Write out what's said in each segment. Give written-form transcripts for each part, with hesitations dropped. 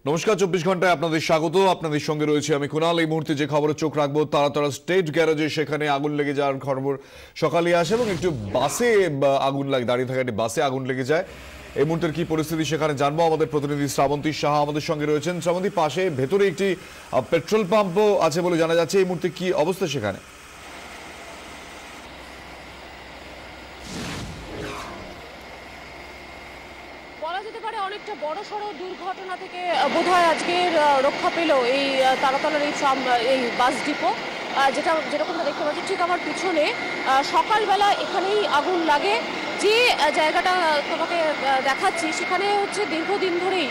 নমস্কার 24 ঘন্টায় আপনাদের স্বাগত। আপনাদের সঙ্গে রয়েছে আমি কুনাল। এই মুহূর্তে যে খবরে চোখ রাখবো তারা স্টেট গ্যারেজে, সেখানে আগুন লেগে যাওয়ার খবর সকালে আসে এবং একটু বাসে আগুন লাগে, দাঁড়িয়ে থাকা একটি বাসে আগুন লেগে যায়। এই মুহূর্তের কি পরিস্থিতি সেখানে জানবো। আমাদের প্রতিনিধি শ্রাবন্তী সাহা আমাদের সঙ্গে রয়েছেন। শ্রাবন্তী, পাশে ভেতরে একটি পেট্রোল পাম্পও আছে বলে জানা যাচ্ছে, এই মুহূর্তে কি অবস্থা সেখানে? বলা যেতে পারে অনেকটা বড়সড় দুর্ঘটনা থেকে বোধহয় আজকের রক্ষা পেল এই তারাতলার এই বাস ডিপো, যেরকমটা দেখতে পাচ্ছি ঠিক আমার পিছনে। সকালবেলা এখানেই আগুন লাগে। যে জায়গাটা তোমাকে দেখাচ্ছি সেখানে হচ্ছে দীর্ঘদিন ধরেই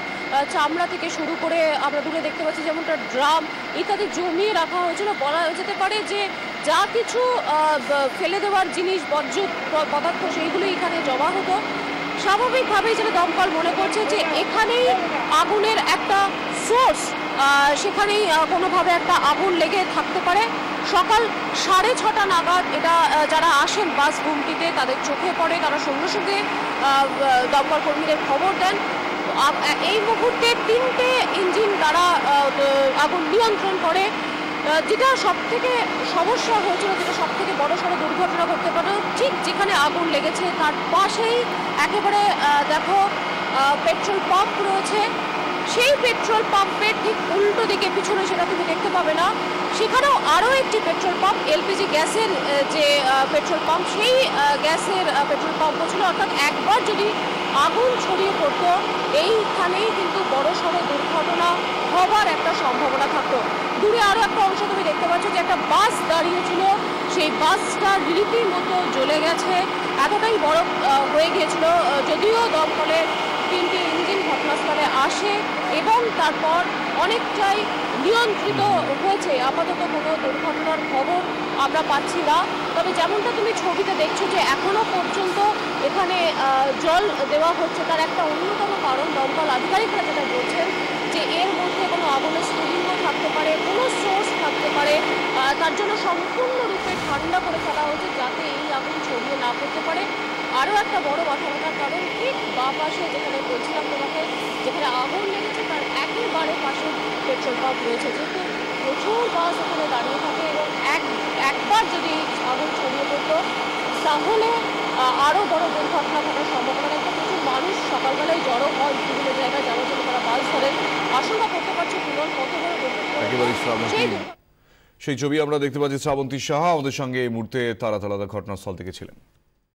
চামড়া থেকে শুরু করে আমরা দূরে দেখতে পাচ্ছি যেমনটা ড্রাম ইত্যাদি জমিয়ে রাখা হয়েছিল। বলা যেতে পারে যে যা কিছু ফেলে দেওয়ার জিনিস, বর্জ্য পদার্থ, সেইগুলো এখানে জমা হতো। স্বাভাবিকভাবেই যেটা দমকল মনে করছে যে এখানেই আগুনের একটা সোর্স, সেখানেই কোনোভাবে একটা আগুন লেগে থাকতে পারে। সকাল 6:30 নাগাদ এটা যারা আসেন বাস ঘুমটিতে তাদের চোখে পড়ে, তারা সঙ্গে সঙ্গে দমকল কর্মীদের খবর দেন। এই মুহূর্তে 3টে ইঞ্জিন দ্বারা আগুন নিয়ন্ত্রণ করে। যেটা সব থেকে সমস্যা হয়েছিল, যেটা সব থেকে বড়সড় দুর্ঘটনা ঘটতে পারে, ঠিক যেখানে আগুন লেগেছে তার পাশেই একেবারে দেখো পেট্রোল পাম্প রয়েছে। সেই পেট্রোল পাম্পের ঠিক উল্টো দিকে, পিছনে সেটা তুমি দেখতে পাবে না, সেখানেও আরও একটি পেট্রোল পাম্প, এলপিজি গ্যাসের যে পেট্রোল পাম্প, সেই গ্যাসের পেট্রোল পাম্পও ছিল। অর্থাৎ একবার যদি আগুন ছড়িয়ে পড়তো এইখানেই কিন্তু বড়সড় দুর্ঘটনা হবার একটা সম্ভাবনা থাকতো। দূরে আরও একটা অংশ তুমি দেখতে পাচ্ছ যে একটা বাস দাঁড়িয়েছিল, সেই বাসটা রীতিমতো জ্বলে গেছে, এতটাই বড় হয়ে গিয়েছিল। যদিও দমকলের 3টে ইঞ্জিন ঘটনাস্থলে আসে এবং তারপর অনেকটাই নিয়ন্ত্রিত হয়েছে। আপাতত কোনো দুর্ঘটনার খবর আমরা পাচ্ছি না। তবে যেমনটা তুমি ছবিতে দেখছো যে এখনো পর্যন্ত এখানে জল দেওয়া হচ্ছে, তার একটা অন্যতম কারণ দমকল আধিকারিকরা যেটা বলছেন যে এর মধ্যে কোনো আগুনের স্ফুলিঙ্গ থাকতে পারে, কোনো সোর্স থাকতে পারে। তার জন্য সম্পূর্ণরূপে ঠান্ডা করে ফেলা হচ্ছে যাতে এই আগুন ছড়িয়ে না পড়তে পারে। আরও একটা বড় মাথা ব্যথার কারণ, ঠিক বাঁ পাশে যেখানে বলছিলাম তোমাকে, যেখানে আগুন লেগেছে তার একেবারে পাশে পেট্রোল পাম্প রয়েছে। যেহেতু প্রচুর বাস ওখানে দাঁড়িয়ে থাকে এবং একবার যদি আগুন ছড়িয়ে পড়তো তাহলে আরও বড় দুর্ঘটনা ঘটার সম্ভাবনা থাকতো। প্রচুর মানুষ সকালবেলায় জড়ো হয় বিভিন্ন জায়গায় যাওয়ার জন্য, তারা বাস ধরেন। আশঙ্কা করতে পারছে পুনর কত বড় দুর্ঘটনা। সেই ছবি আমরা দেখতে পাচ্ছি। শ্রাবন্তী সাহা আমাদের সঙ্গে এই মুহূর্তে তারাতলা ঘটনাস্থল থেকে ছিলেন।